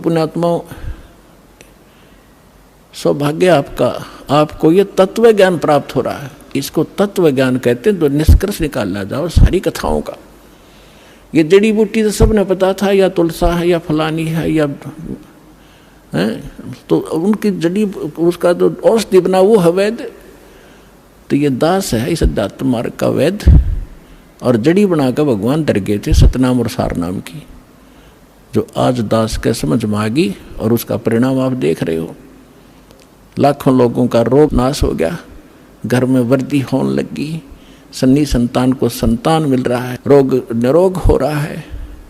पुण्यात्माओं, सौभाग्य आपका, आपको ये तत्व ज्ञान प्राप्त हो रहा है। इसको तत्व ज्ञान कहते हैं। तो निष्कर्ष निकाला जाओ सारी कथाओं का। ये जड़ी बूटी तो सबने पता था, या तुलसा है या फलानी है या है, तो उनकी जड़ी उसका जो औषधि बना वो है वैद्य। तो ये दास है इस अध्यात्म मार्ग का वैद्य, और जड़ी बनाकर भगवान डर गए थे सतनाम और सार नाम की, जो आज दास के समझ में आ गई। और उसका परिणाम आप देख रहे हो। लाखों लोगों का रोग नाश हो गया, घर में वृद्धि होने लगी, सन्नी संतान को संतान मिल रहा है, रोग निरोग हो रहा है।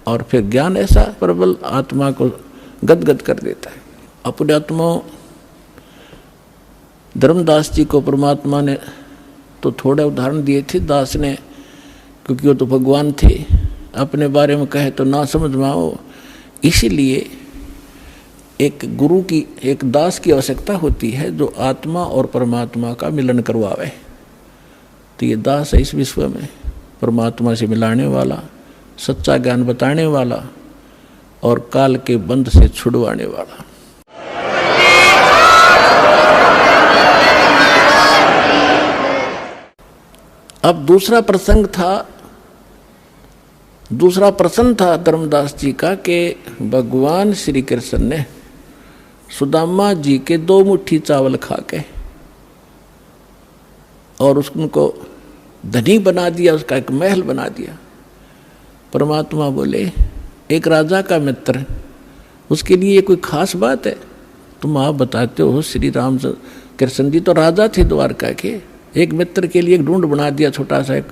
और फिर ज्ञान ऐसा प्रबल आत्मा को गदगद कर देता है। अपने आत्मा धर्मदास जी को परमात्मा ने तो थोड़े उदाहरण दिए थे दास ने, क्योंकि वो तो भगवान थे, अपने बारे में कहे तो ना समझ में आओ। इसीलिए एक गुरु की, एक दास की आवश्यकता होती है जो आत्मा और परमात्मा का मिलन करवावे। तो ये दास है इस विश्व में परमात्मा से मिलाने वाला, सच्चा ज्ञान बताने वाला और काल के बंध से छुड़वाने वाला। अब दूसरा प्रसंग था धर्मदास जी का कि भगवान श्री कृष्ण ने सुदामा जी के 2 मुट्ठी चावल खा के और उनको धनी बना दिया, उसका एक महल बना दिया। परमात्मा बोले एक राजा का मित्र, उसके लिए ये कोई खास बात है? तुम आप बताते हो श्री राम कृष्ण जी तो राजा थे द्वारका के, एक मित्र के लिए एक ढूंढ बना दिया छोटा सा, एक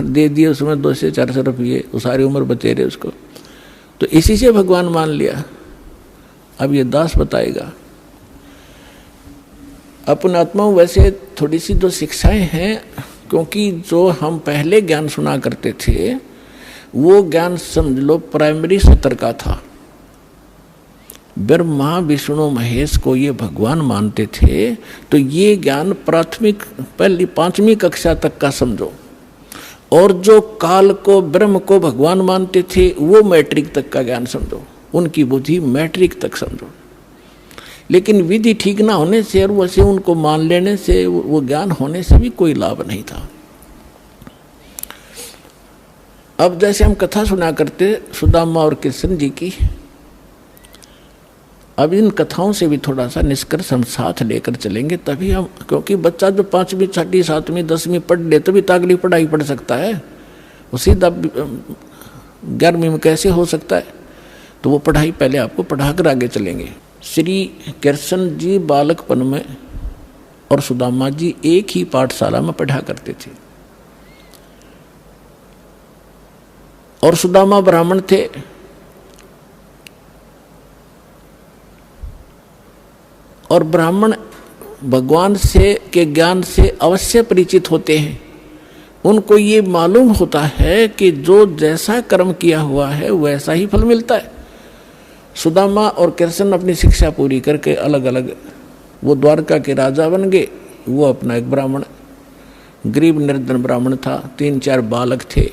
दे दिए उसमें 200 से 400 रुपये, वो सारी उम्र बचे रहे उसको। तो इसी से भगवान मान लिया। अब ये दास बताएगा। अपन आत्माओं वैसे थोड़ी सी जो शिक्षाएं हैं, क्योंकि जो हम पहले ज्ञान सुना करते थे वो ज्ञान समझ लो प्राइमरी स्तर का था। ब्रह्मा विष्णु महेश को ये भगवान मानते थे, तो ये ज्ञान प्राथमिक पहली 5वीं कक्षा तक का समझो। और जो काल को ब्रह्म को भगवान मानते थे वो मैट्रिक तक का ज्ञान समझो, उनकी बुद्धि मैट्रिक तक समझो। लेकिन विधि ठीक ना होने से और वैसे उनको मान लेने से, वो ज्ञान होने से भी कोई लाभ नहीं था। अब जैसे हम कथा सुना करते सुदामा और कृष्ण जी की, अब इन कथाओं से भी थोड़ा सा निष्कर्ष हम साथ लेकर चलेंगे, तभी हम, क्योंकि बच्चा जो 5वीं 6वीं 7वीं 10वीं पढ़ ले तभी तो अगली पढ़ाई पढ़ सकता है, वो सीधा 11वीं में कैसे हो सकता है? तो वो पढ़ाई पहले आपको पढ़ाकर आगे चलेंगे। श्री कृष्ण जी बालकपन में और सुदामा जी एक ही पाठशाला में पढ़ा करते थे। और सुदामा ब्राह्मण थे, और ब्राह्मण भगवान से के ज्ञान से अवश्य परिचित होते हैं। उनको ये मालूम होता है कि जो जैसा कर्म किया हुआ है वैसा ही फल मिलता है। सुदामा और कृष्ण अपनी शिक्षा पूरी करके अलग अलग वो द्वारका के राजा बन गए। वो अपना एक ब्राह्मण, गरीब निर्धन ब्राह्मण था, 3-4 बालक थे,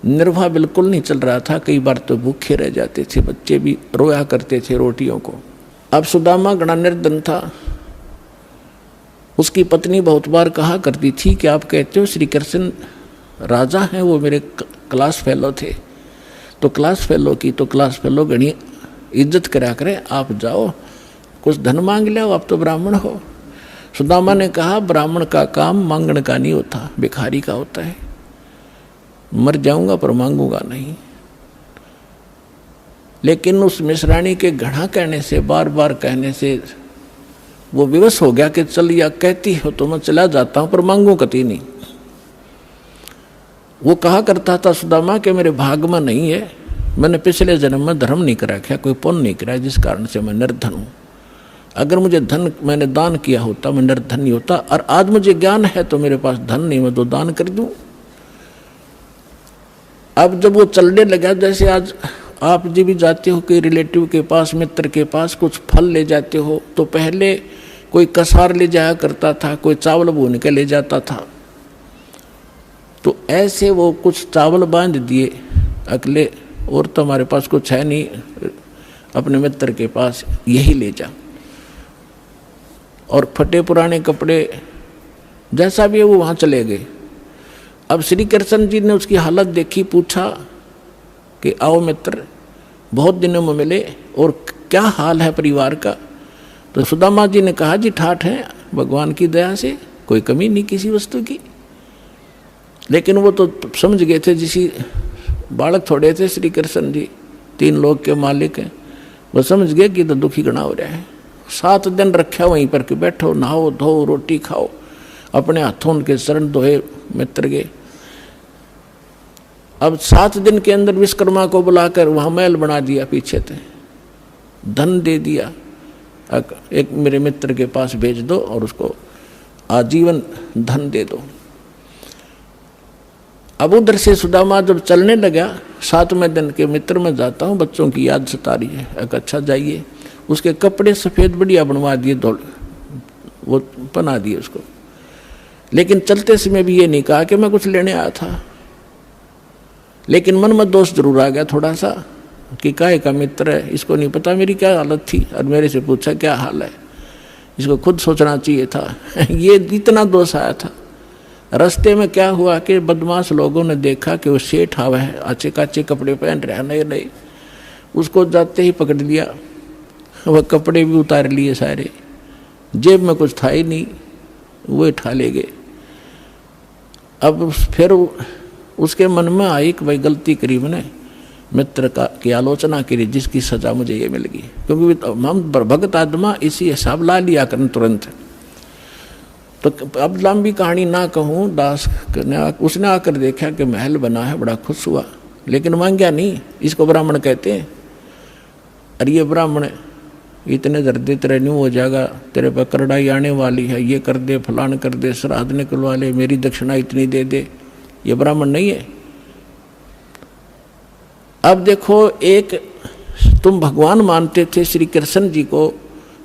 निर्वाह बिल्कुल नहीं चल रहा था, कई बार तो भूखे रह जाते थे, बच्चे भी रोया करते थे रोटियों को। अब सुदामा गणा निर्धन था, उसकी पत्नी बहुत बार कहा करती थी कि आप कहते हो श्री कृष्ण राजा हैं, वो मेरे क्लास फेलो थे, तो क्लास फेलो की तो क्लास फेलो गणी इज्जत करा करे, आप जाओ कुछ धन मांग लो, आप तो ब्राह्मण हो। सुदामा ने कहा ब्राह्मण का काम मांगने का नहीं होता, भिखारी का होता है, मर जाऊंगा पर मांगूंगा नहीं। लेकिन उस मिश्राणी के घड़ा कहने से, बार बार कहने से वो विवश हो गया कि चल या कहती हो तो मैं चला जाता हूं पर मांगू कभी नहीं। वो कहा करता था सुदामा कि मेरे भाग में नहीं है, मैंने पिछले जन्म में धर्म नहीं करा, क्या कोई पुण्य नहीं करा, जिस कारण से मैं निर्धन हूं। अगर मुझे धन मैंने दान किया होता मैं निर्धन नहीं होता, और आज मुझे ज्ञान है तो मेरे पास धन नहीं, मैं तो दान कर दूं। अब जब वो चलने लगा, जैसे आज आप जी भी जाते हो कि रिलेटिव के पास, मित्र के पास कुछ फल ले जाते हो, तो पहले कोई कसार ले जाया करता था, कोई चावल भून के ले जाता था। तो ऐसे वो कुछ चावल बांध दिए अगले, और तो हमारे पास कुछ है नहीं, अपने मित्र के पास, यही ले जा। और फटे पुराने कपड़े जैसा भी है वो वहाँ चले गए। अब श्री कृष्ण जी ने उसकी हालत देखी, पूछा कि आओ मित्र, बहुत दिनों में मिले और क्या हाल है परिवार का। तो सुदामा जी ने कहा, जी ठाठ है, भगवान की दया से कोई कमी नहीं किसी वस्तु की। लेकिन वो तो समझ गए थे, जिसी बालक थोड़े थे श्री कृष्ण जी, 3 लोक के मालिक हैं, वो समझ गए कि तो दुखी गणा हो रहा है। 7 दिन रखा वहीं पर कि बैठो, नहाओ धो, रोटी खाओ, अपने हाथों उनके शरण धोए मित्र के। अब 7 दिन के अंदर विश्वकर्मा को बुलाकर वहाँ महल बना दिया, पीछे थे, धन दे दिया, एक मेरे मित्र के पास भेज दो और उसको आजीवन धन दे दो। अब उधर से सुदामा जब चलने लगा, 7वें दिन के मित्र में जाता हूँ, बच्चों की याद सता रही है। अच्छा जाइए, उसके कपड़े सफ़ेद बढ़िया बनवा दिए, वो पहना दिए उसको। लेकिन चलते समय भी ये नहीं कहा कि मैं कुछ लेने आया था। लेकिन मन में दोष जरूर आ गया थोड़ा सा कि काहे का मित्र है, इसको नहीं पता मेरी क्या हालत थी, और मेरे से पूछा क्या हाल है, इसको खुद सोचना चाहिए था। ये इतना दोष आया था। रास्ते में क्या हुआ कि बदमाश लोगों ने देखा कि वो सेठ आवा है, अच्छे काचे कपड़े पहन रहा है, नए नए, उसको जाते ही पकड़ लिया। वह कपड़े भी उतार लिए सारे, जेब में कुछ था ही नहीं, वो उठा ले गए। अब फिर उसके मन में आई कि भाई गलती करी मैंने, मित्र की आलोचना करी, जिसकी सजा मुझे ये मिल गई। क्योंकि हम भगत आत्मा इसी हिसाब ला लिया करन तुरंत। तो अब लंबी कहानी ना कहूँ, दास उसने आकर देखा कि महल बना है, बड़ा खुश हुआ, लेकिन मांगा नहीं। इसको ब्राह्मण कहते हैं। अरे ये ब्राह्मण इतने दर्दे तेरे न्यू हो जाएगा, तेरे पर करड़ाई आने वाली है, ये कर दे, फलान कर दे, श्राद्ध निकलवा ले, मेरी दक्षिणा इतनी दे दे। ये ब्राह्मण नहीं है। अब देखो, एक तुम भगवान मानते थे श्री कृष्ण जी को,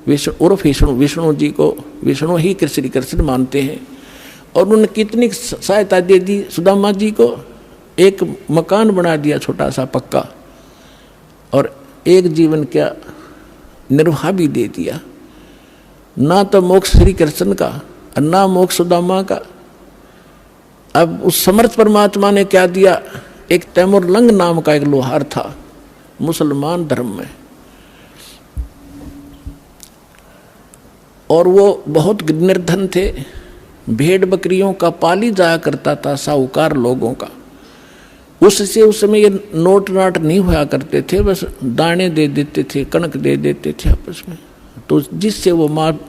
विष्णु उर्फ विष्णु जी को, विष्णु ही श्री कृष्ण मानते हैं, और उन्होंने कितनी सहायता दे दी सुदामा जी को। एक मकान बना दिया छोटा सा पक्का, और एक जीवन का निर्वाह भी दे दिया। ना तो मोक्ष श्री कृष्ण का और ना मोक्ष सुदामा का। अब उस समर्थ परमात्मा ने क्या दिया, एक तैमुरलंग नाम का एक लोहार था मुसलमान धर्म में, और वो बहुत निर्धन थे, भेड़ बकरियों का पाली जाया करता था साहूकार लोगों का। उससे उस समय ये नोट नाट नहीं हुआ करते थे, बस दाने दे देते थे, कणक दे देते थे आपस में। तो जिससे वो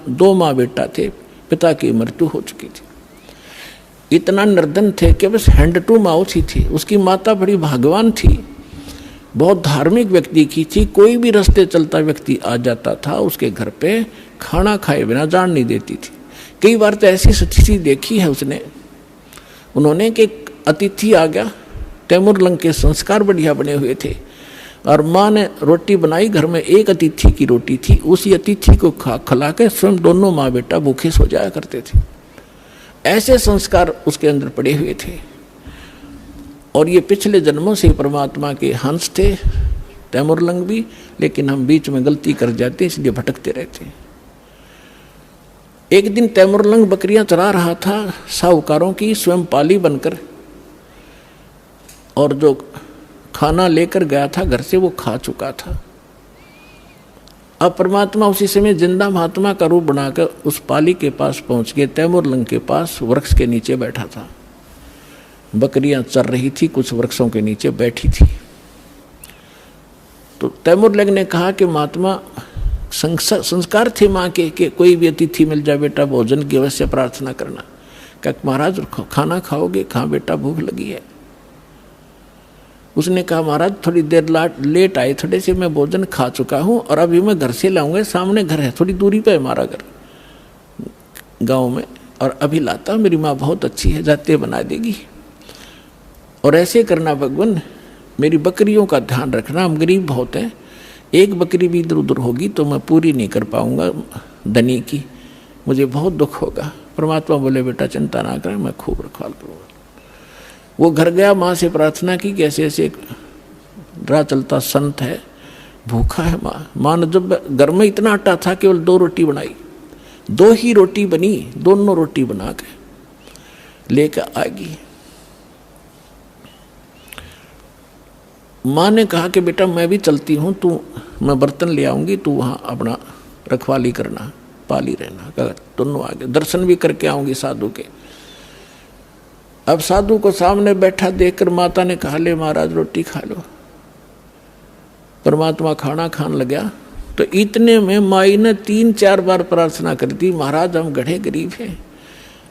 2 माँ बेटा थे, पिता की मृत्यु हो चुकी थी। इतना निर्धन थे कि बस हैंड टू माउथ ही थी। उसकी माता बड़ी भाग्यवान थी, बहुत धार्मिक व्यक्ति की थी। कोई भी रास्ते चलता व्यक्ति आ जाता था, उसके घर पे खाना खाए बिना जान नहीं देती थी। कई बार तो ऐसी स्थिति देखी है उसने, उन्होंने कि अतिथि आ गया, तैमुरलंग के संस्कार बढ़िया बने हुए थे, और माँ ने रोटी बनाई, घर में एक अतिथि की रोटी थी, उसी अतिथि को खिला के स्वयं दोनों माँ बेटा भूखे सो जाया करते थे। ऐसे संस्कार उसके अंदर पड़े हुए थे। और ये पिछले जन्मों से परमात्मा के हंस थे तैमुरलंग भी, लेकिन हम बीच में गलती कर जाते इसलिए भटकते रहते हैं। एक दिन तैमुरलंग बकरियां चरा रहा था साहूकारों की, स्वयं पाली बनकर, और जो खाना लेकर गया था घर से वो खा चुका था। अब परमात्मा उसी समय जिंदा महात्मा का रूप बनाकर उस पाली के पास पहुंच गए। तैमुरलंग के पास वृक्ष के नीचे बैठा था, बकरियां चर रही थी, कुछ वृक्षों के नीचे बैठी थी। तो तैमुरलंग ने कहा कि महात्मा, संस्कार थे माँ के कि कोई भी अतिथि मिल जाए बेटा भोजन की अवश्य प्रार्थना करना। क्या महाराज खाना खाओगे? कहाँ बेटा, भूख लगी है। उसने कहा महाराज थोड़ी देर लेट आए, थोड़े से मैं भोजन खा चुका हूँ और अभी मैं घर से लाऊंगा, सामने घर है, थोड़ी दूरी पे है हमारा घर गांव में, और अभी लाता हूँ, मेरी माँ बहुत अच्छी है, जाते बना देगी। और ऐसे करना भगवान, मेरी बकरियों का ध्यान रखना, हम गरीब बहुत हैं, एक बकरी भी इधर उधर होगी तो मैं पूरी नहीं कर पाऊंगा धनी की, मुझे बहुत दुख होगा। परमात्मा बोले बेटा चिंता ना करें, मैं खूब रखवाल करूँगा। वो घर गया, माँ से प्रार्थना की कि ऐसे ऐसे राह चलता संत है, भूखा है माँ ने जब घर में इतना आटा था केवल 2 रोटी बनाई, 2 ही रोटी बनी, दोनों रोटी बना के लेकर आएगी। माँ ने कहा कि बेटा मैं भी चलती हूँ, मैं बर्तन ले आऊँगी, तू वहाँ अपना रखवाली करना, पाली रहना। कहा दोनों आगे दर्शन भी करके आऊँगी साधु के। अब साधु को सामने बैठा देखकर माता ने कहा ले महाराज रोटी खा लो। परमात्मा खाना खान लगा तो इतने में माई ने 3-4 बार प्रार्थना कर दी, महाराज हम गढ़े गरीब हैं,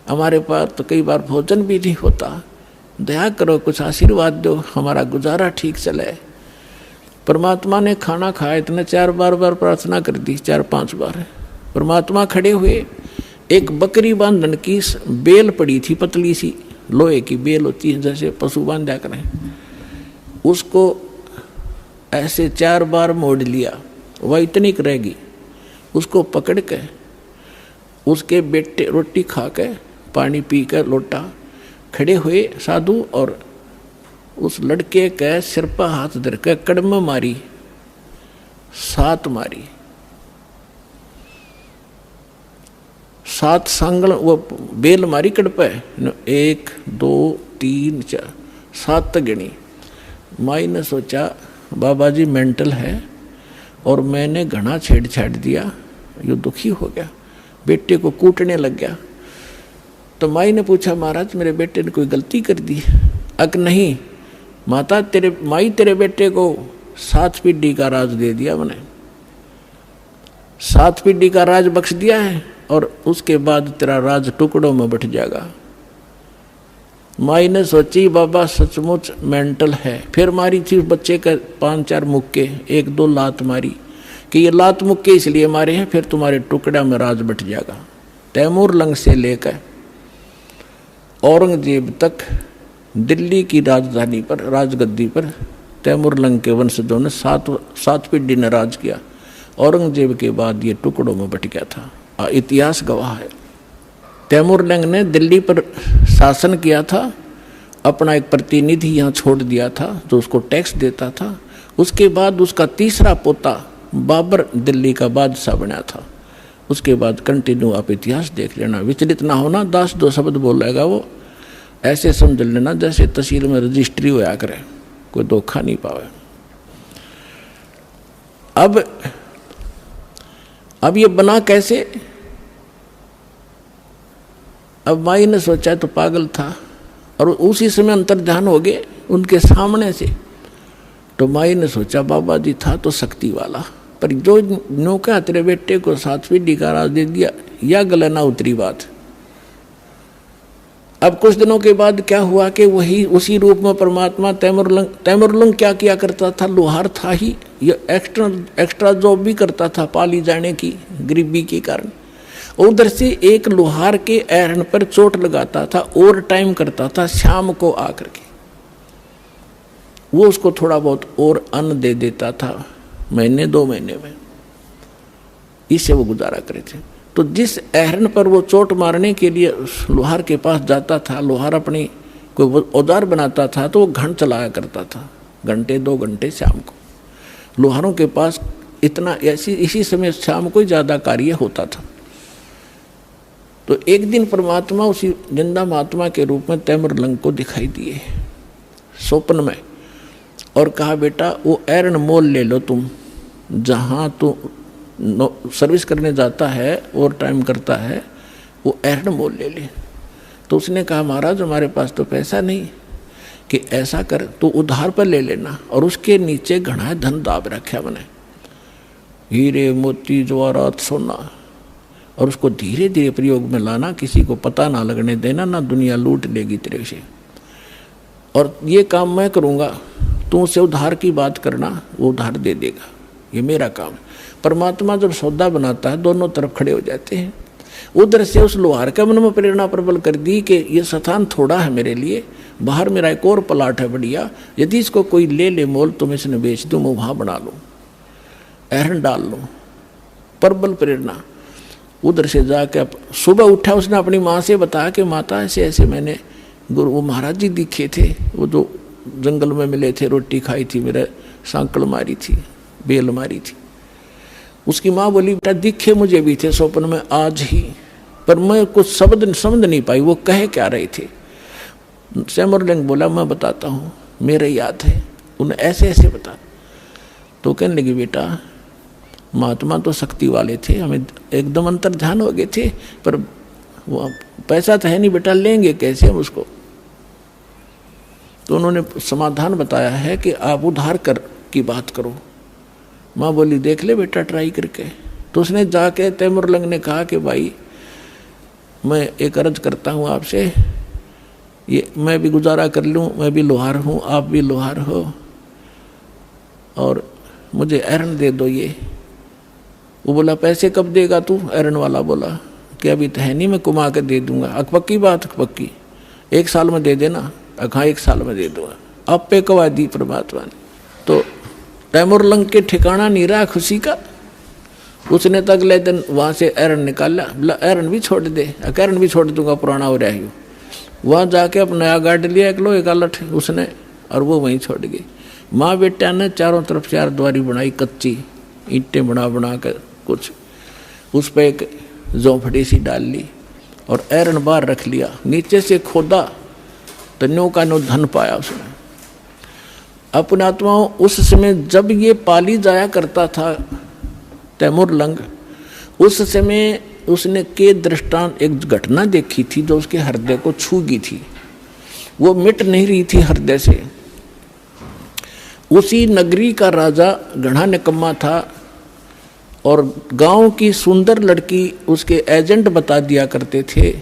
हमारे पास तो कई बार भोजन भी नहीं होता, दया करो कुछ आशीर्वाद दो, हमारा गुजारा ठीक चले। परमात्मा ने खाना खाया, इतने 4 बार प्रार्थना कर दी, 4-5 बार। परमात्मा खड़े हुए, एक बकरी बांधन की बेल पड़ी थी, पतली सी लोहे की बेल होती है जैसे पशु बांधा करें, उसको ऐसे 4 बार मोड़ लिया, वह इतनी रहेगी, उसको पकड़ के उसके बेटे रोटी खा के पानी पी कर लोटा खड़े हुए साधु, और उस लड़के के सिर पर हाथ धर के कड़म मारी, 7 मारी, 7 सांगल वो बेल मारी कड़ पे, 1 2 3 4 7 तक गिनी। माई ने सोचा बाबा जी मेंटल है और मैंने घना छेड़छाड़ दिया, ये दुखी हो गया, बेटे को कूटने लग गया। तो माई ने पूछा महाराज मेरे बेटे ने कोई गलती कर दी? अक नहीं माता, तेरे बेटे को 7 पीढ़ी का राज दे दिया मैंने, 7 पीढ़ी का राज बख्श दिया है और उसके बाद तेरा राज टुकड़ों में बट जाएगा। माई ने सोची बाबा सचमुच मेंटल है। फिर मारी थी बच्चे का 5-4 मुक्के, 1-2 लात मारी कि ये लात मुक्के इसलिए मारे हैं, फिर तुम्हारे टुकड़ा में राज बट जाएगा। तैमूर लंग से लेकर औरंगजेब तक दिल्ली की राजधानी पर, राजगद्दी पर तैमूर लंग के वंशजों ने 7 पीढ़ी ने राज किया। औरंगजेब के बाद ये टुकड़ों में बट गया था, इतिहास गवाह है। तैमूर लंग ने दिल्ली पर शासन किया था, अपना एक प्रतिनिधि यहाँ छोड़ दिया था जो उसको टैक्स देता था। उसके बाद उसका तीसरा पोता बाबर दिल्ली का बादशाह बना था। उसके बाद कंटिन्यू आप इतिहास देख लेना, विचलित ना होना, 10-2 शब्द बोलेगा वो ऐसे समझ लेना जैसे तहसील में रजिस्ट्री होया करे, कोई धोखा नहीं पावे। अब ये बना कैसे? अब माई ने सोचा तो पागल था और उसी समय अंतर्ध्यान हो गए उनके सामने से। तो माई ने सोचा बाबा जी था तो शक्ति वाला, पर जो नौका तेरे बेटे को 7 पीढ़ी का राज दे दिया, या गले ना उतरी बात। अब कुछ दिनों के बाद क्या हुआ कि वही उसी रूप में परमात्मा तैमूरलंग क्या किया करता था, लोहार था ही, ये एक्स्ट्रा जॉब भी करता था पाली जाने की गरीबी के कारण। उधर से एक लोहार के एरन पर चोट लगाता था, ओवर टाइम करता था, शाम को आकर के वो उसको थोड़ा बहुत और अन्न दे देता था, 1-2 महीने में, इससे वो गुजारा करे थे। तो जिस एरन पर वो चोट मारने के लिए लोहार के पास जाता था, लोहार अपनी कोई औजार बनाता था तो वो घंट चलाया करता था, 1-2 घंटे शाम को। लोहारों के पास इतना इसी समय शाम को ज़्यादा कार्य होता था। तो एक दिन परमात्मा उसी जिंदा महात्मा के रूप में तैमूरलंग को दिखाई दिए स्वप्न में और कहा बेटा वो एरन मोल ले लो, तुम जहाँ तो सर्विस करने जाता है और टाइम करता है, वो एरन मोल ले ले। तो उसने कहा महाराज हमारे पास तो पैसा नहीं, कि ऐसा कर तो उधार पर ले लेना, और उसके नीचे घना धन दाब रखा मैंने, हीरे मोती जवाहरात सोना, और उसको धीरे धीरे प्रयोग में लाना, किसी को पता ना लगने देना, ना दुनिया लूट लेगी तेरे से। और ये काम मैं करूँगा, तू उसे उधार की बात करना, वो उधार दे देगा, ये मेरा काम है। परमात्मा जब सौदा बनाता है दोनों तरफ खड़े हो जाते हैं। उधर से उस लोहार के मन में प्रेरणा प्रबल कर दी कि ये स्थान थोड़ा है मेरे लिए, बाहर मेरा एक और प्लाट है बढ़िया, यदि इसको कोई ले ले मोल तो मैं इसने बेच दूँ, मैं वहाँ बना लूँ, एरन डाल लूँ। प्रबल प्रेरणा। उधर से जाके सुबह उठा, उसने अपनी माँ से बताया कि माता ऐसे ऐसे मैंने गुरु वो महाराज जी दिखे थे, वो जो जंगल में मिले थे, रोटी खाई थी, मेरे सांकड़ मारी थी, बेल मारी थी। उसकी माँ बोली बेटा दिखे मुझे भी थे स्वप्न में आज ही, पर मैं कुछ शब्द समझ नहीं पाई वो कह क्या रहे थे। तैमूरलंग बोला मैं बताता हूँ, मेरे याद है, उन्हें ऐसे ऐसे बता। तो कहने लगी बेटा महात्मा तो शक्ति वाले थे, हमें एकदम अंतर ध्यान हो गए थे, पर वो पैसा तो है नहीं बेटा, लेंगे कैसे हम उसको। तो उन्होंने समाधान बताया है कि आप उधार कर की बात करो। माँ बोली देख ले बेटा ट्राई करके। तो उसने जाके तैमूरलंग ने कहा कि भाई मैं एक अर्ज करता हूँ आपसे, ये मैं भी गुजारा कर लूँ, मैं भी लोहार हूँ, आप भी लोहार हो, और मुझे एरन दे दो ये। वो बोला पैसे कब देगा तू? एरन वाला बोला कि अभी तो है नहीं, मैं कुमा के दे दूंगा। पक्की बात? पक्की, 1 साल में दे देना। हाँ 1 साल में दे दूंगा। अब पे कवा दी परमात्मा ने। तो तैमूरलंग के ठिकाना नहीं रहा खुशी का। उसने तो अगले दिन वहाँ से एरन निकाला, बोला एरन भी छोड़ दे। एरन भी छोड़ दूंगा, पुराना हो रहा है। वहाँ जाके अपना नया गाड़ लिया एक लोहे का लठ उसने, और वो वहीं छोड़ गई। माँ बेटा ने चारों तरफ 4 द्वारी बनाई, कच्ची ईंटें बना कर कुछ, उस पर एक झोंपड़ी सी डाल ली और एरन बाहर रख लिया। नीचे से खोदा तो नो का नो धन पाया उसने। अपने आत्माओं उस समय जब ये पाली जाया करता था तैमूरलंग, उस समय उसने के दृष्टांत एक घटना देखी थी जो उसके हृदय को छू गई थी, वो मिट नहीं रही थी हृदय से। उसी नगरी का राजा घना निकम्मा था और गांव की सुंदर लड़की उसके एजेंट बता दिया करते थे,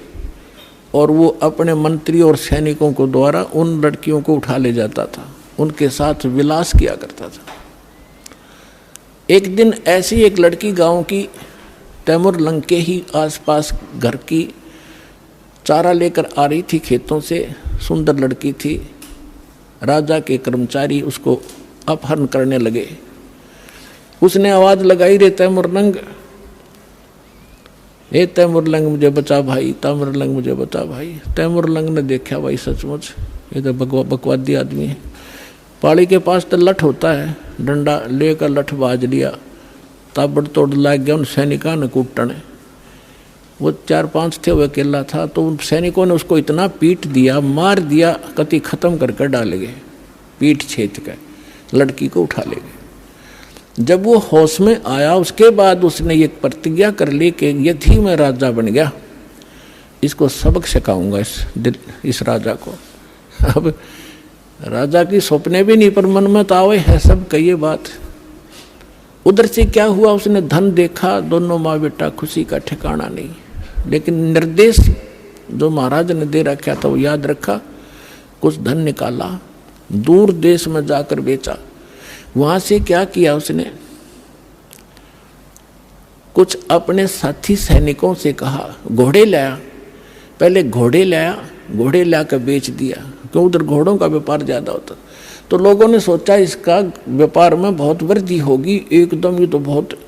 और वो अपने मंत्री और सैनिकों को द्वारा उन लड़कियों को उठा ले जाता था, उनके साथ विलास किया करता था। एक दिन ऐसी एक लड़की गांव की तैमूरलंग के ही आसपास घर की चारा लेकर आ रही थी खेतों से। सुंदर लड़की थी। राजा के कर्मचारी उसको अपहरण करने लगे। उसने आवाज लगाई, रे तैमूरलंग, ए तैमूरलंग मुझे बचा भाई, तैमूरलंग मुझे बचा भाई। तैमूरलंग ने देखा भाई सचमुच ये तो बकवादी आदमी है। पाड़ी के पास तो लठ होता है, डंडा लेकर लठ बाज लिया, ताबड़ तोड़ लाग गया उन सैनिकों ने कूटने। वो 4-5 थे, वो अकेला था। तो उन सैनिकों ने उसको इतना पीट दिया, मार दिया, कति खत्म करके डाले गए, पीठ छेद कर लड़की को उठा ले गए। जब वो होश में आया उसके बाद उसने ये प्रतिज्ञा कर ली कि यदि मैं राजा बन गया इसको सबक सिखाऊंगा इस राजा को। अब राजा की सपने भी नहीं, पर मन में तो आवे है सब कहिए बात। उधर से क्या हुआ, उसने धन देखा, दोनों माँ बेटा खुशी का ठिकाना नहीं। लेकिन निर्देश जो महाराज ने दे रखा था वो याद रखा, कुछ धन निकाला, दूर देश में जाकर बेचा। वहां से क्या किया उसने, कुछ अपने साथी सैनिकों से कहा घोड़े लाया, पहले घोड़े लाया, घोड़े लाकर बेच दिया, क्यों उधर घोड़ों का व्यापार ज्यादा होता। तो लोगों ने सोचा इसका व्यापार में बहुत वृद्धि होगी, एकदम ये तो बहुत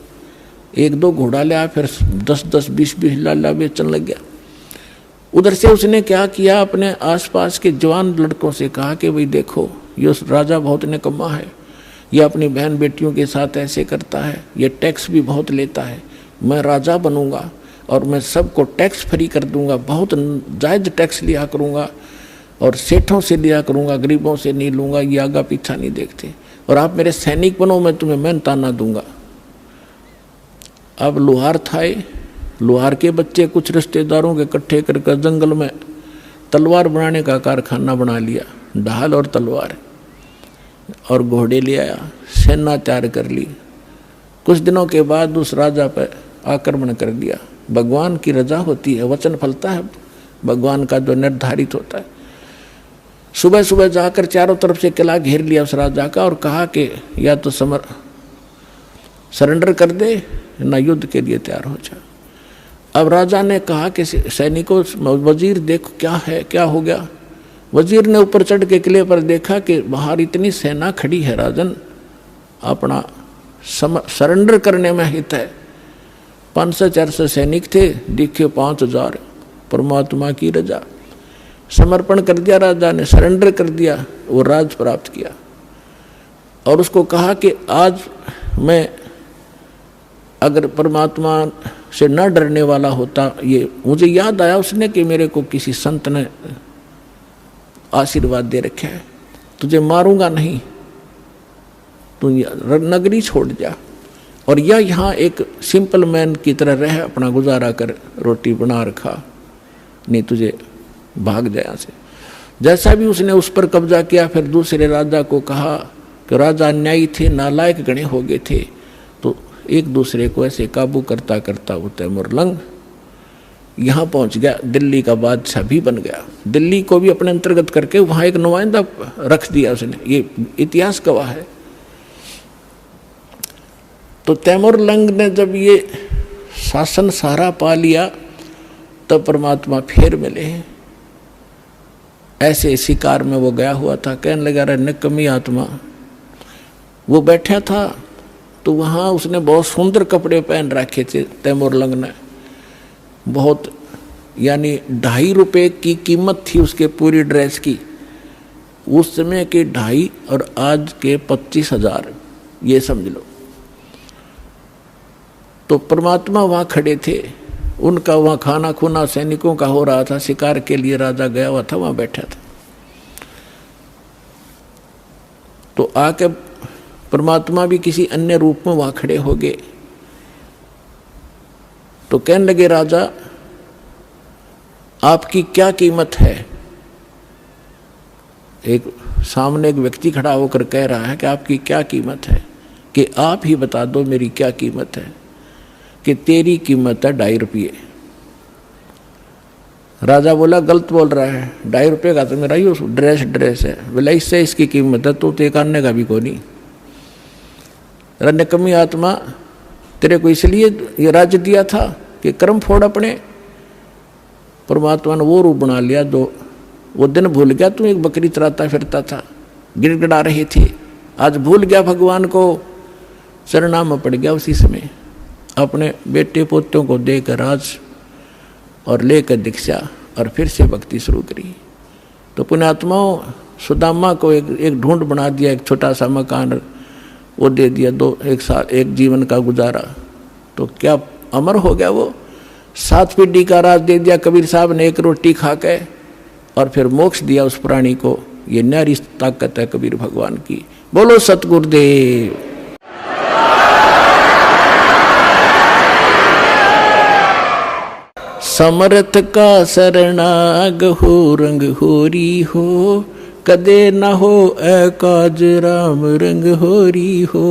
1-2 घोड़ा लिया, फिर 10-10, 20-20 लाला बेचने लग गया। उधर से उसने क्या किया, अपने आसपास के जवान लड़कों से कहा कि भाई देखो ये राजा बहुत निकम्मा है, ये अपनी बहन बेटियों के साथ ऐसे करता है, ये टैक्स भी बहुत लेता है। मैं राजा बनूंगा और मैं सबको टैक्स फ्री कर दूंगा, बहुत जायज़ टैक्स लिया करूंगा और सेठों से लिया करूंगा, गरीबों से नहीं लूंगा, ये आगा पीछा नहीं देखते। और आप मेरे सैनिक बनो, मैं तुम्हें मेहनताना दूंगा। अब लोहार था, लोहार के बच्चे कुछ रिश्तेदारों के इकट्ठे करके जंगल में तलवार बनाने का कारखाना बना लिया, ढाल और तलवार और घोड़े ले आया, सेना तैयार कर ली। कुछ दिनों के बाद उस राजा पर आक्रमण कर दिया। भगवान की रजा होती है, वचन फलता है भगवान का जो निर्धारित होता है। सुबह सुबह जाकर चारों तरफ से किला घेर लिया उस राजा का और कहा कि या तो सरेंडर कर दे ना युद्ध के लिए तैयार हो जा। अब राजा ने कहा कि सैनिकों, वजीर देखो क्या है, क्या हो गया। वजीर ने ऊपर चढ़ के किले पर देखा कि बाहर इतनी सेना खड़ी है, राजन अपना सरेंडर करने में हित है। 500-400 सैनिक थे, दिखे 5000। परमात्मा की रजा, समर्पण कर दिया राजा ने, सरेंडर कर दिया, वो राज प्राप्त किया। और उसको कहा कि आज मैं अगर परमात्मा से न डरने वाला होता, ये मुझे याद आया उसने कि मेरे को किसी संत ने आशीर्वाद दे रखा है, तुझे मारूंगा नहीं, तू नगरी छोड़ जा और या यहाँ एक सिंपल मैन की तरह रह, अपना गुजारा कर, रोटी बना रखा, नहीं तुझे भाग जाए यहाँ से। जैसा भी उसने उस पर कब्जा किया, फिर दूसरे राजा को कहा कि राजा अन्यायी थे, नालायक गणे हो गए थे, तो एक दूसरे को ऐसे काबू करता करता वो तैमूरलंग यहाँ पहुँच गया, दिल्ली का बादशाह भी बन गया। दिल्ली को भी अपने अंतर्गत करके वहाँ एक नुमाइंदा रख दिया उसने, ये इतिहास गवाह है। तो तैमूरलंग ने जब ये शासन सारा पा लिया तब परमात्मा फिर मिले। ऐसे शिकार में वो गया हुआ था, कहने लगा रे निकम्मी आत्मा। वो बैठा था तो वहाँ उसने बहुत सुंदर कपड़े पहन रखे थे तैमूरलंग ने, बहुत, यानी 2.5 रुपये की कीमत थी उसके पूरी ड्रेस की, उस समय के 2.5 और आज के 25,000, ये समझ लो। तो परमात्मा वहाँ खड़े थे, उनका वहाँ खाना खुना सैनिकों का हो रहा था, शिकार के लिए राजा गया हुआ था, वहाँ बैठा था। तो आके परमात्मा भी किसी अन्य रूप में वहाँ खड़े हो गए। तो कहने लगे राजा आपकी क्या कीमत है। एक सामने एक व्यक्ति खड़ा होकर कह रहा है कि आपकी क्या कीमत है, कि आप ही बता दो मेरी क्या कीमत है, कि तेरी कीमत है 2.5 रुपये। राजा बोला गलत बोल रहा है, 2.5 रुपये का तो मेरा ही ड्रेस है, बोला इससे इसकी कीमत है, तो एक आने का भी को नहीं। निकम्मी आत्मा, तेरे को इसलिए ये राज्य दिया था कि कर्म फोड़ अपने। परमात्मा ने वो रूप बना लिया, जो वो दिन भूल गया, तू एक बकरी चराता फिरता था, गिड़गिड़ा रहे थे, आज भूल गया भगवान को, शरणाम में पड़ गया उसी समय, अपने बेटे पोतों को देकर राज और लेकर दीक्षा और फिर से भक्ति शुरू करी। तो पुण्यात्माओं, सुदामा को एक ढूंढ बना दिया, एक छोटा सा मकान वो दे दिया, 1 साल 1 जीवन का गुजारा, तो क्या अमर हो गया वो। 7 पीढ़ी का राज दे दिया कबीर साहब ने, 1 रोटी खा के, और फिर मोक्ष दिया उस प्राणी को। ये न्यारी ताकत है कबीर भगवान की। बोलो सतगुरुदेव। समर्थ का शरणाग हो, रंग होरी हो, कदे न हो एकाज राम रंग होरी हो।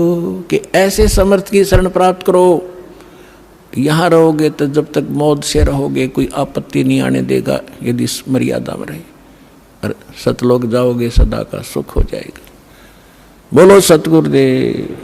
कि ऐसे समर्थ की शरण प्राप्त करो, यहाँ रहोगे तो जब तक मौत से रहोगे कोई आपत्ति नहीं आने देगा, यदि मर्यादा में रहे, और सतलोक जाओगे सदा का सुख हो जाएगा। बोलो सतगुरुदेव।